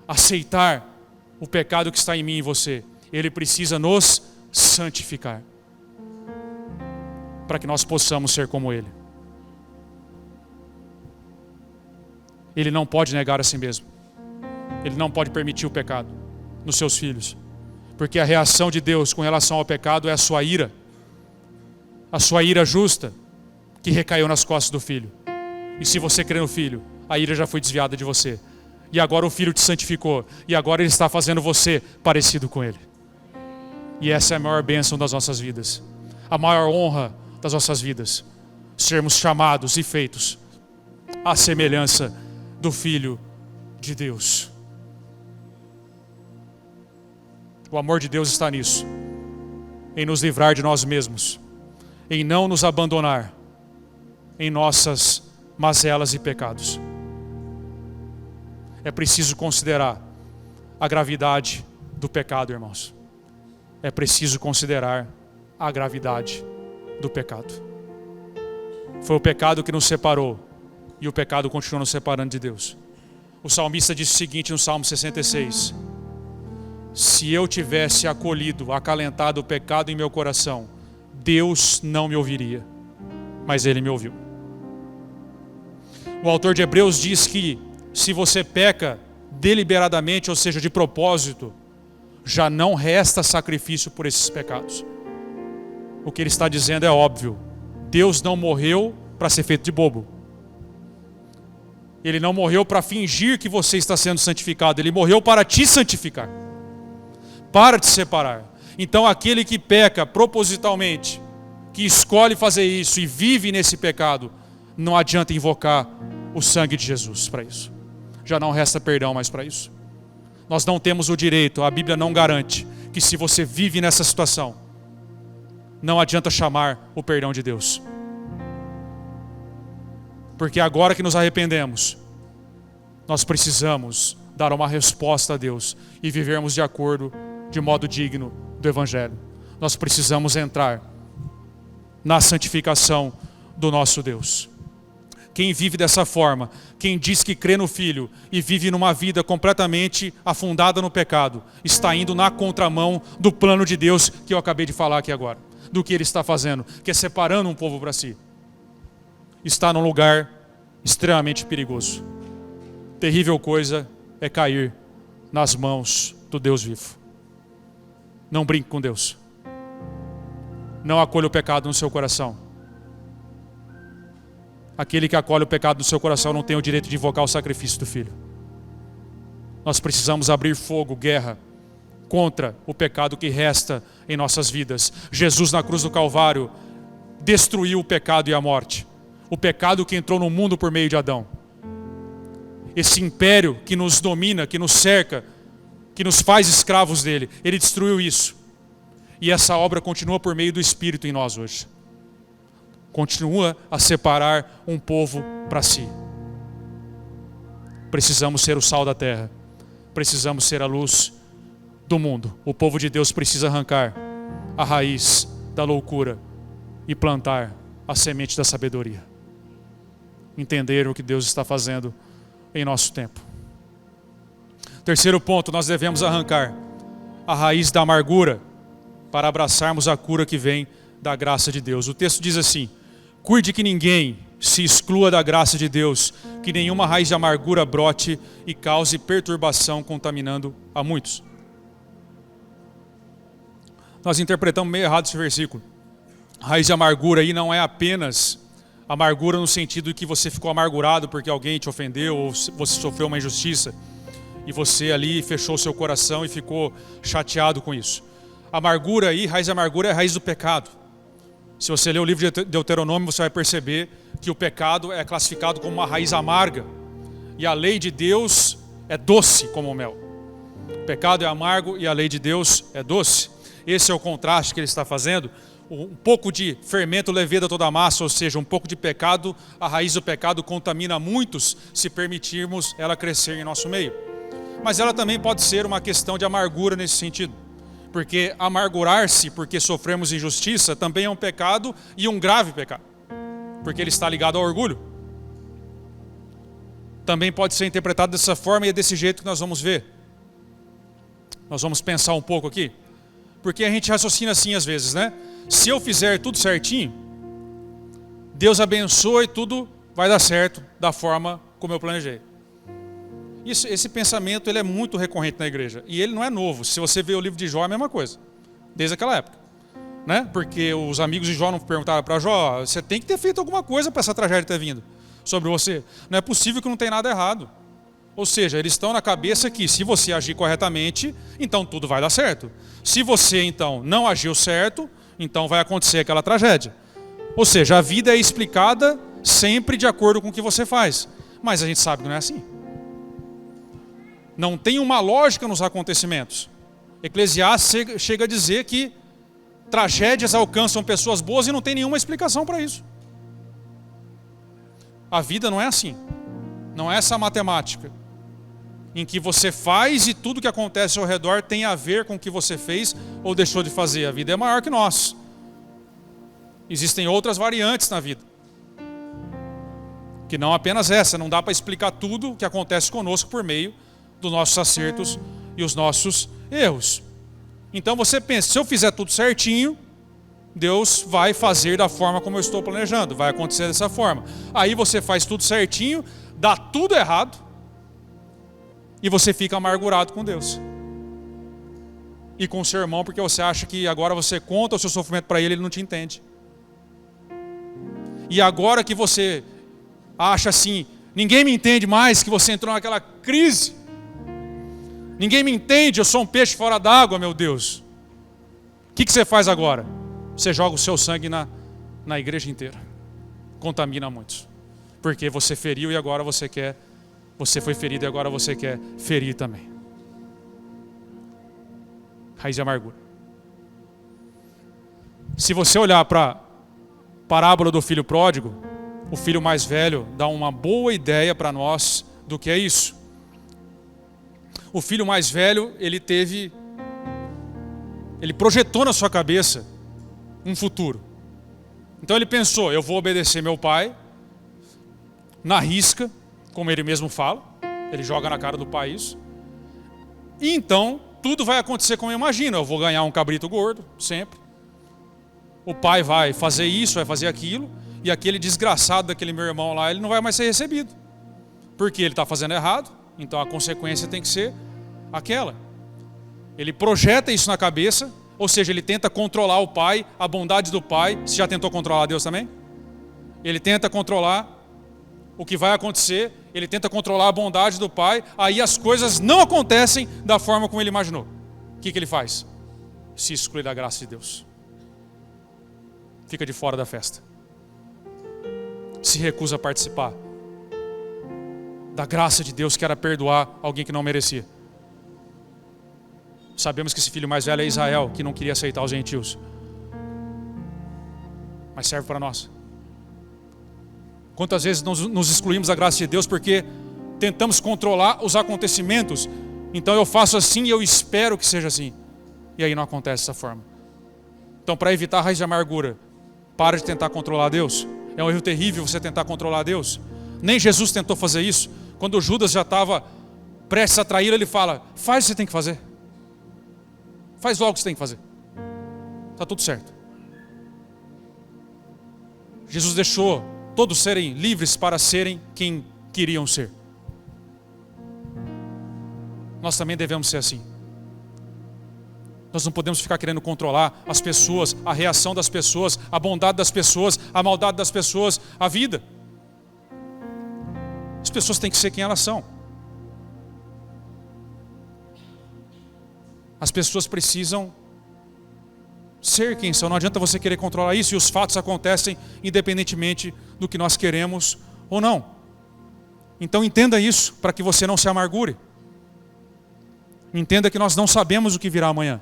aceitar o pecado que está em mim e em você. Ele precisa nos santificar. Para que nós possamos ser como Ele. Ele não pode negar a si mesmo. Ele não pode permitir o pecado nos seus filhos. Porque a reação de Deus com relação ao pecado é a sua ira. A sua ira justa que recaiu nas costas do filho. E se você crê no filho, a ira já foi desviada de você. E agora o filho te santificou. E agora ele está fazendo você parecido com ele. E essa é a maior bênção das nossas vidas. A maior honra das nossas vidas. Sermos chamados e feitos à semelhança do Filho de Deus. O amor de Deus está nisso. Em nos livrar de nós mesmos. Em não nos abandonar em nossas mazelas e pecados. É preciso considerar a gravidade do pecado, irmãos. É preciso considerar a gravidade do pecado. Foi o pecado que nos separou e o pecado continua nos separando de Deus. O salmista disse o seguinte no Salmo 66: se eu tivesse acolhido, acalentado o pecado em meu coração, Deus não me ouviria, mas Ele me ouviu. O autor de Hebreus diz que se você peca deliberadamente, ou seja, de propósito, já não resta sacrifício por esses pecados. O que ele está dizendo é óbvio. Deus não morreu para ser feito de bobo. Ele não morreu para fingir que você está sendo santificado. Ele morreu para te santificar. Para te separar. Então aquele que peca propositalmente, que escolhe fazer isso e vive nesse pecado, não adianta invocar o sangue de Jesus para isso. Já não resta perdão mais para isso. Nós não temos o direito, a Bíblia não garante, que se você vive nessa situação, não adianta chamar o perdão de Deus. Porque agora que nos arrependemos, nós precisamos dar uma resposta a Deus e vivermos de acordo, de modo digno do Evangelho. Nós precisamos entrar na santificação do nosso Deus. Quem vive dessa forma, quem diz que crê no Filho e vive numa vida completamente afundada no pecado, está indo na contramão do plano de Deus que eu acabei de falar aqui agora. Do que Ele está fazendo, que é separando um povo para si. Está num lugar extremamente perigoso. Terrível coisa é cair nas mãos do Deus vivo. Não brinque com Deus. Não acolha o pecado no seu coração. Aquele que acolhe o pecado no seu coração não tem o direito de invocar o sacrifício do Filho. Nós precisamos abrir fogo, guerra, contra o pecado que resta em nossas vidas. Jesus na cruz do Calvário destruiu o pecado e a morte. O pecado que entrou no mundo por meio de Adão. Esse império que nos domina, que nos cerca, que nos faz escravos dele, ele destruiu isso. E essa obra continua por meio do Espírito em nós hoje. Continua a separar um povo para si. Precisamos ser o sal da terra. Precisamos ser a luz do mundo. O povo de Deus precisa arrancar a raiz da loucura e plantar a semente da sabedoria. Entender o que Deus está fazendo em nosso tempo. Terceiro ponto, nós devemos arrancar a raiz da amargura para abraçarmos a cura que vem da graça de Deus. O texto diz assim: cuide que ninguém se exclua da graça de Deus, que nenhuma raiz de amargura brote e cause perturbação, contaminando a muitos. Nós interpretamos meio errado esse versículo. Raiz de amargura aí não é apenas amargura no sentido de que você ficou amargurado porque alguém te ofendeu ou você sofreu uma injustiça e você ali fechou seu coração e ficou chateado com isso. Amargura aí, raiz de amargura é a raiz do pecado. Se você ler o livro de Deuteronômio, você vai perceber que o pecado é classificado como uma raiz amarga. E a lei de Deus é doce como o mel. O pecado é amargo e a lei de Deus é doce. Esse é o contraste que ele está fazendo. Um pouco de fermento leveda toda a massa, ou seja, um pouco de pecado, a raiz do pecado contamina muitos se permitirmos ela crescer em nosso meio. Mas ela também pode ser uma questão de amargura nesse sentido. Porque amargurar-se porque sofremos injustiça também é um pecado e um grave pecado. Porque ele está ligado ao orgulho. Também pode ser interpretado dessa forma e é desse jeito que nós vamos ver. Nós vamos pensar um pouco aqui. Porque a gente raciocina assim às vezes, né? Se eu fizer tudo certinho, Deus abençoa e tudo vai dar certo da forma como eu planejei. Esse pensamento ele é muito recorrente na igreja. E ele não é novo. Se você vê o livro de Jó, é a mesma coisa. Desde aquela época. Né? Porque os amigos de Jó não perguntaram para Jó, você tem que ter feito alguma coisa para essa tragédia ter vindo sobre você. Não é possível que não tenha nada errado. Ou seja, eles estão na cabeça que se você agir corretamente, então tudo vai dar certo. Se você então não agiu certo, então vai acontecer aquela tragédia. Ou seja, a vida é explicada sempre de acordo com o que você faz. Mas a gente sabe que não é assim. Não tem uma lógica nos acontecimentos. Eclesiastes chega a dizer que tragédias alcançam pessoas boas e não tem nenhuma explicação para isso. A vida não é assim. Não é essa matemática em que você faz e tudo que acontece ao redor tem a ver com o que você fez ou deixou de fazer. A vida é maior que nós. Existem outras variantes na vida. Que não apenas essa. Não dá para explicar tudo o que acontece conosco por meio dos nossos acertos e os nossos erros. Então você pensa, se eu fizer tudo certinho, Deus vai fazer da forma como eu estou planejando, vai acontecer dessa forma. Aí você faz tudo certinho, dá tudo errado, e você fica amargurado com Deus. E com o seu irmão, porque você acha que agora você conta o seu sofrimento para ele não te entende. E agora que você acha assim, ninguém me entende mais, que você entrou naquela crise, ninguém me entende, eu sou um peixe fora d'água, meu Deus. O que você faz agora? Você joga o seu sangue na igreja inteira. Contamina muitos. Porque você feriu e agora você quer. Você foi ferido e agora você quer ferir também. Raiz de amargura. Se você olhar para a parábola do filho pródigo, o filho mais velho dá uma boa ideia para nós do que é isso. O filho mais velho, ele projetou na sua cabeça um futuro. Então ele pensou, eu vou obedecer meu pai, na risca, como ele mesmo fala, ele joga na cara do pai isso. E então, tudo vai acontecer como eu imagino, eu vou ganhar um cabrito gordo, sempre. O pai vai fazer isso, vai fazer aquilo, e aquele desgraçado daquele meu irmão lá, ele não vai mais ser recebido. Porque ele está fazendo errado, então a consequência tem que ser aquela. Ele projeta isso na cabeça, ou seja, ele tenta controlar o pai, a bondade do pai. Você já tentou controlar Deus também? Ele tenta controlar o que vai acontecer, ele tenta controlar a bondade do pai, aí as coisas não acontecem da forma como ele imaginou. O que ele faz? Se exclui da graça de Deus. Fica de fora da festa. Se recusa a participar da graça de Deus, que era perdoar alguém que não merecia. Sabemos que esse filho mais velho é Israel, que não queria aceitar os gentios. Mas serve para nós. Quantas vezes nos excluímos da graça de Deus porque tentamos controlar os acontecimentos. Então eu faço assim e eu espero que seja assim. E aí não acontece dessa forma. Então, para evitar a raiz de amargura, para de tentar controlar Deus. É um erro terrível você tentar controlar Deus. Nem Jesus tentou fazer isso. Quando Judas já estava prestes a trair, ele fala, faz o que você tem que fazer. Faz logo o que você tem que fazer. Está tudo certo. Jesus deixou todos serem livres para serem quem queriam ser. Nós também devemos ser assim. Nós não podemos ficar querendo controlar as pessoas, a reação das pessoas, a bondade das pessoas, a maldade das pessoas, a vida. As pessoas têm que ser quem elas são. As pessoas precisam ser quem são. Não adianta você querer controlar isso, e os fatos acontecem independentemente do que nós queremos ou não. Então entenda isso, para que você não se amargure. Entenda que nós não sabemos o que virá amanhã.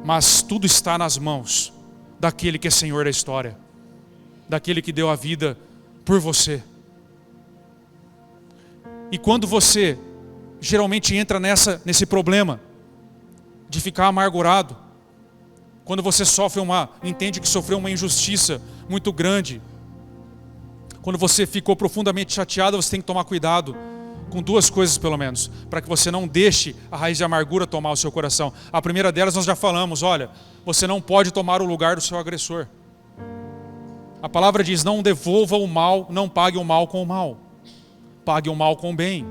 Mas tudo está nas mãos daquele que é Senhor da história, daquele que deu a vida por você. E quando você geralmente entra nesse problema de ficar amargurado, quando você entende que sofreu uma injustiça muito grande, quando você ficou profundamente chateado, você tem que tomar cuidado com duas coisas pelo menos, para que você não deixe a raiz de amargura tomar o seu coração. A primeira delas nós já falamos, olha, você não pode tomar o lugar do seu agressor. A palavra diz, não devolva o mal, não pague o mal com o mal. Pague o mal com o bem.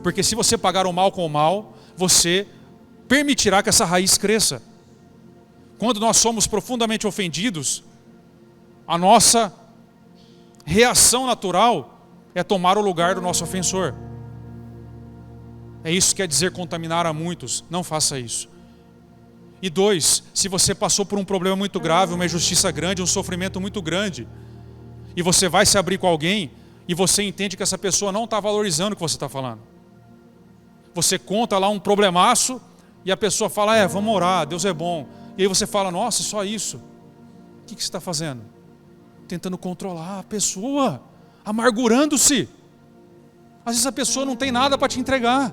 Porque se você pagar o mal com o mal, você permitirá que essa raiz cresça. Quando nós somos profundamente ofendidos, a nossa reação natural é tomar o lugar do nosso ofensor. É isso que quer dizer contaminar a muitos. Não faça isso. E 2, se você passou por um problema muito grave, uma injustiça grande, um sofrimento muito grande, e você vai se abrir com alguém, e você entende que essa pessoa não está valorizando o que você está falando. Você conta lá um problemaço, e a pessoa fala, vamos orar, Deus é bom. E aí você fala, nossa, só isso. O que você está fazendo? Tentando controlar a pessoa, amargurando-se. Às vezes a pessoa não tem nada para te entregar.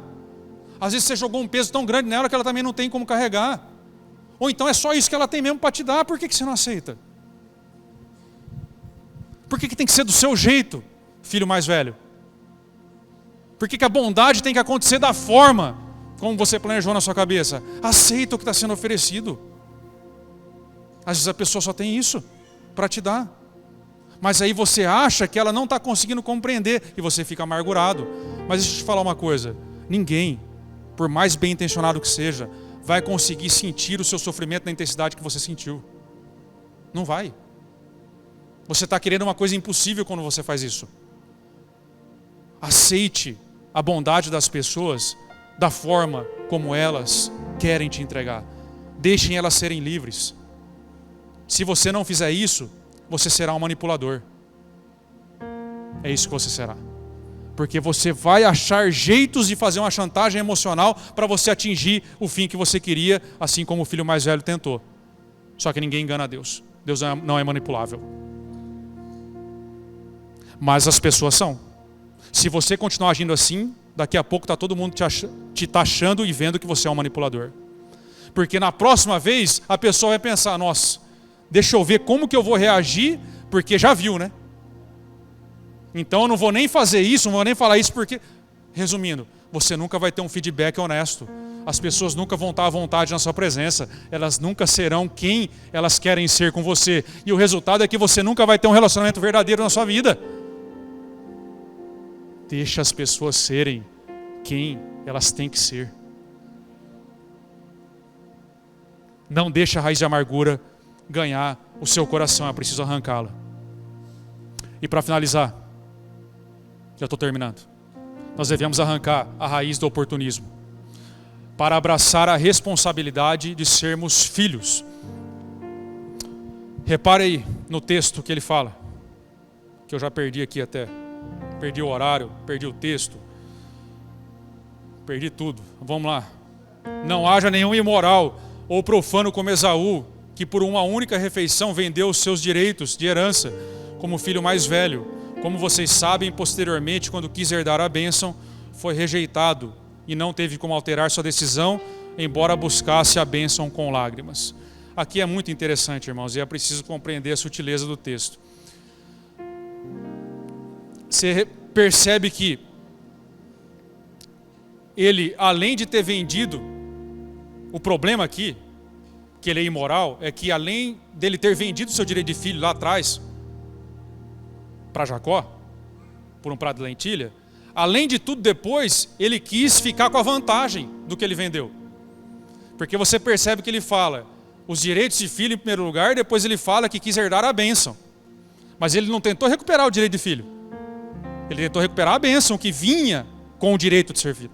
Às vezes você jogou um peso tão grande nela que ela também não tem como carregar. Ou então é só isso que ela tem mesmo para te dar, por que você não aceita? Por que tem que ser do seu jeito, filho mais velho? Por que a bondade tem que acontecer da forma como você planejou na sua cabeça? Aceita o que está sendo oferecido. Às vezes a pessoa só tem isso para te dar. Mas aí você acha que ela não está conseguindo compreender e você fica amargurado. Mas deixa eu te falar uma coisa. Ninguém, por mais bem intencionado que seja, vai conseguir sentir o seu sofrimento na intensidade que você sentiu. Não vai. Você está querendo uma coisa impossível quando você faz isso. Aceite a bondade das pessoas da forma como elas querem te entregar. Deixem elas serem livres. Se você não fizer isso, você será um manipulador. É isso que você será. Porque você vai achar jeitos de fazer uma chantagem emocional para você atingir o fim que você queria, assim como o filho mais velho tentou. Só que ninguém engana a Deus. Deus não é manipulável. Mas as pessoas são. Se você continuar agindo assim, daqui a pouco está todo mundo te taxando e vendo que você é um manipulador. Porque na próxima vez a pessoa vai pensar, nossa, deixa eu ver como que eu vou reagir, porque já viu, né? Então eu não vou nem fazer isso, não vou nem falar isso, porque... Resumindo, você nunca vai ter um feedback honesto. As pessoas nunca vão estar à vontade na sua presença. Elas nunca serão quem elas querem ser com você. E o resultado é que você nunca vai ter um relacionamento verdadeiro na sua vida. Deixa as pessoas serem quem elas têm que ser. Não deixa a raiz de amargura ganhar o seu coração, é preciso arrancá-la. E para finalizar, já estou terminando, nós devemos arrancar a raiz do oportunismo, para abraçar a responsabilidade de sermos filhos. Repare aí no texto que ele fala, que eu já perdi aqui até, perdi o horário, perdi o texto, perdi tudo, vamos lá. Não haja nenhum imoral ou profano como Esaú, que por uma única refeição vendeu os seus direitos de herança como filho mais velho. Como vocês sabem, posteriormente, quando quis herdar a bênção, foi rejeitado e não teve como alterar sua decisão, embora buscasse a bênção com lágrimas. Aqui é muito interessante, irmãos, e é preciso compreender a sutileza do texto. Você percebe que ele, além de ter vendido, o problema aqui, que ele é imoral, é que além dele ter vendido seu direito de filho lá atrás, para Jacó, por um prato de lentilha, além de tudo depois, ele quis ficar com a vantagem do que ele vendeu. Porque você percebe que ele fala os direitos de filho em primeiro lugar, depois ele fala que quis herdar a bênção. Mas ele não tentou recuperar o direito de filho. Ele tentou recuperar a bênção que vinha com o direito de ser filho.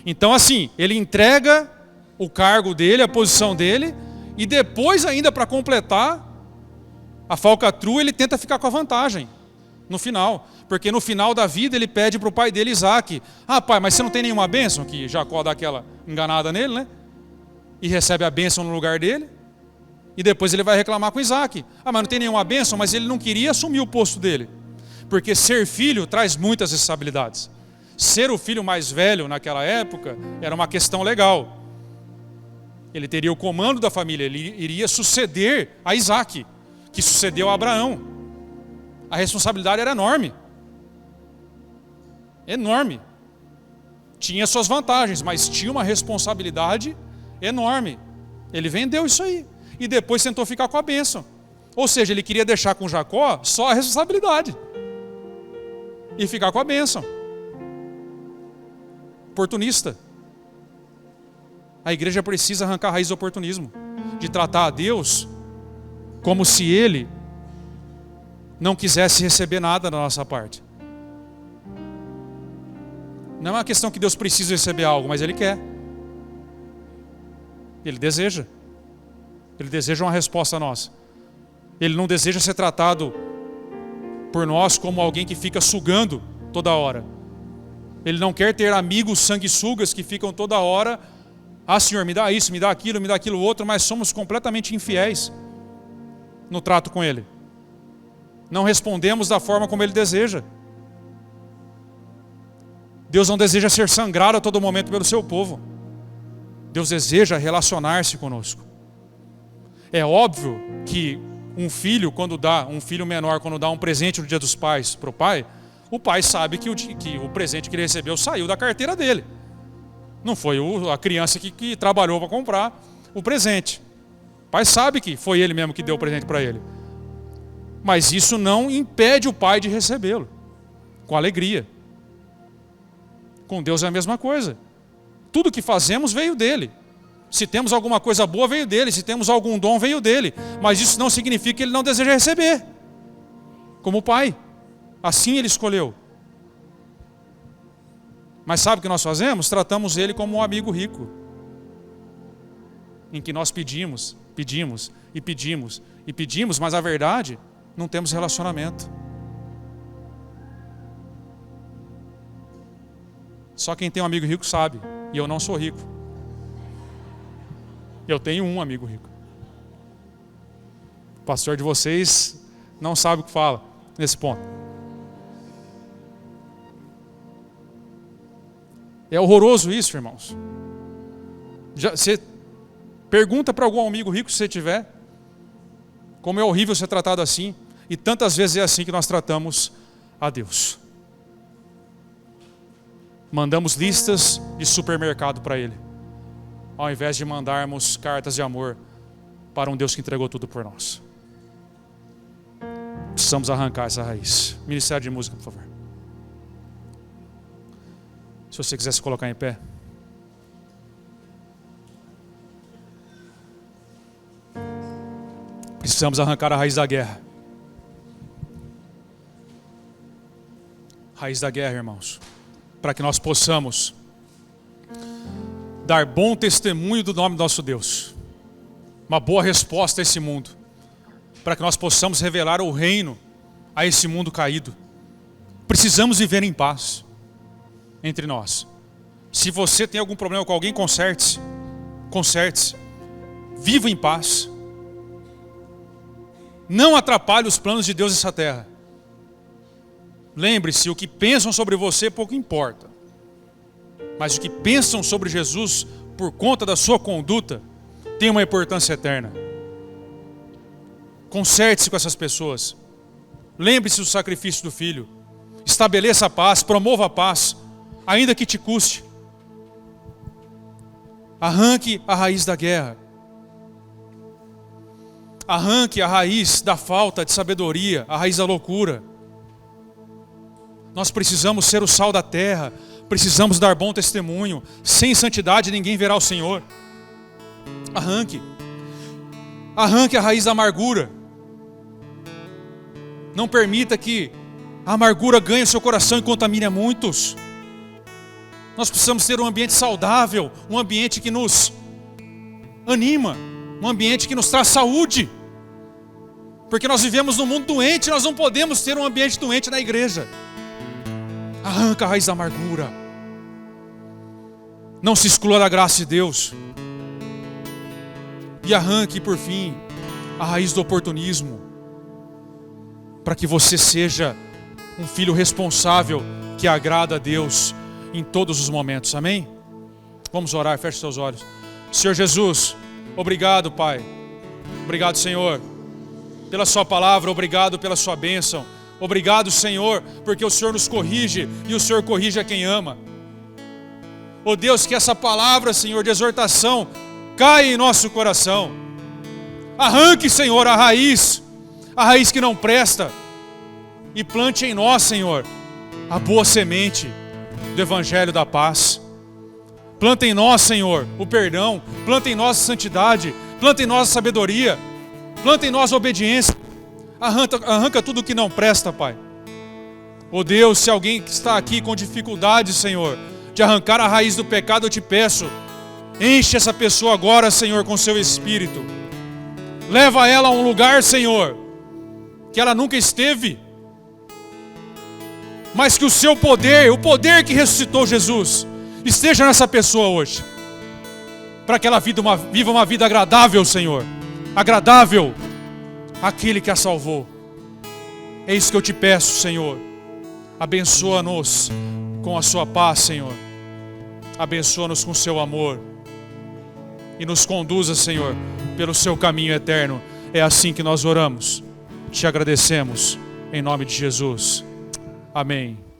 Então assim, ele entrega o cargo dele, a posição dele, e depois ainda para completar a falcatrua, ele tenta ficar com a vantagem no final. Porque no final da vida ele pede para o pai dele, Isaac: ah, pai, mas você não tem nenhuma bênção? Que Jacó dá aquela enganada nele, né? E recebe a bênção no lugar dele. E depois ele vai reclamar com Isaac: ah, mas não tem nenhuma bênção? Mas ele não queria assumir o posto dele. Porque ser filho traz muitas responsabilidades. Ser o filho mais velho naquela época era uma questão legal. Ele teria o comando da família, ele iria suceder a Isaac, que sucedeu a Abraão. A responsabilidade era enorme. Enorme. Tinha suas vantagens, mas tinha uma responsabilidade enorme. Ele vendeu isso aí. E depois tentou ficar com a bênção. Ou seja, ele queria deixar com Jacó só a responsabilidade. E ficar com a bênção. Oportunista. A igreja precisa arrancar a raiz do oportunismo. De tratar a Deus como se Ele não quisesse receber nada da nossa parte. Não é uma questão que Deus precisa receber algo, mas Ele quer. Ele deseja. Ele deseja uma resposta nossa. Ele não deseja ser tratado por nós como alguém que fica sugando toda hora. Ele não quer ter amigos sanguessugas que ficam toda hora: ah, Senhor, me dá isso, me dá aquilo outro, mas somos completamente infiéis no trato com Ele. Não respondemos da forma como Ele deseja. Deus não deseja ser sangrado a todo momento pelo seu povo. Deus deseja relacionar-se conosco. É óbvio que um filho menor, quando dá um presente no Dia dos Pais para o pai sabe que o presente que ele recebeu saiu da carteira dele. Não foi a criança que trabalhou para comprar o presente. O pai sabe que foi ele mesmo que deu o presente para ele. Mas isso não impede o pai de recebê-lo com alegria. Com Deus é a mesma coisa. Tudo que fazemos veio dele. Se temos alguma coisa boa, veio dele. Se temos algum dom, veio dele. Mas isso não significa que ele não deseja receber. Como pai. Assim ele escolheu. Mas sabe o que nós fazemos? Tratamos ele como um amigo rico. Em que nós pedimos, mas a verdade, não temos relacionamento. Só quem tem um amigo rico sabe. E eu não sou rico. Eu tenho um amigo rico. O pastor de vocês não sabe o que fala nesse ponto. É horroroso isso, irmãos. Você pergunta para algum amigo rico, se você tiver, como é horrível ser tratado assim. E tantas vezes é assim que nós tratamos a Deus. Mandamos listas de supermercado para Ele, ao invés de mandarmos cartas de amor para um Deus que entregou tudo por nós. Precisamos arrancar essa raiz. Ministério de música, por favor. Se você quiser se colocar em pé. Precisamos arrancar a raiz da guerra. Raiz da guerra, irmãos. Para que nós possamos dar bom testemunho do nome do nosso Deus. Uma boa resposta a esse mundo. Para que nós possamos revelar o reino a esse mundo caído. Precisamos viver em paz entre nós. Se você tem algum problema com alguém, conserte-se. Conserte-se. Viva em paz. Não atrapalhe os planos de Deus nessa terra. Lembre-se, o que pensam sobre você pouco importa. Mas o que pensam sobre Jesus, por conta da sua conduta, tem uma importância eterna. Conserte-se com essas pessoas. Lembre-se do sacrifício do Filho. Estabeleça a paz, promova a paz, ainda que te custe. Arranque a raiz da guerra. Arranque a raiz da falta de sabedoria, a raiz da loucura. Nós precisamos ser o sal da terra, precisamos dar bom testemunho. Sem santidade ninguém verá o Senhor. Arranque a raiz da amargura. Não permita que a amargura ganhe o seu coração e contamine a muitos. Nós precisamos ter um ambiente saudável, um ambiente que nos anima, um ambiente que nos traz saúde. Porque nós vivemos num mundo doente, nós não podemos ter um ambiente doente na igreja. Arranca a raiz da amargura. Não se exclua da graça de Deus. E arranque, por fim, a raiz do oportunismo. Para que você seja um filho responsável que agrada a Deus em todos os momentos. Amém? Vamos orar, feche seus olhos. Senhor Jesus, obrigado, Pai. Obrigado, Senhor, pela sua palavra. Obrigado pela sua bênção. Obrigado, Senhor, porque o Senhor nos corrige e o Senhor corrige a quem ama. Oh Deus, que essa palavra, Senhor, de exortação caia em nosso coração. Arranque, Senhor, a raiz que não presta, e plante em nós, Senhor, a boa semente do Evangelho da paz. Planta em nós, Senhor, o perdão. Planta em nós a santidade. Planta em nós a sabedoria. Planta em nós a obediência. Arranca tudo que não presta, Pai. Oh Deus, se alguém que está aqui com dificuldade, Senhor, de arrancar a raiz do pecado, eu te peço, enche essa pessoa agora, Senhor, com seu Espírito. Leva ela a um lugar, Senhor, que ela nunca esteve, mas que o seu poder, o poder que ressuscitou Jesus, esteja nessa pessoa hoje, para que ela viva uma vida agradável, Senhor, agradável àquele que a salvou. É isso que eu te peço, Senhor. Abençoa-nos com a sua paz, Senhor. Abençoa-nos com o seu amor. E nos conduza, Senhor, pelo seu caminho eterno. É assim que nós oramos. Te agradecemos. Em nome de Jesus. Amém.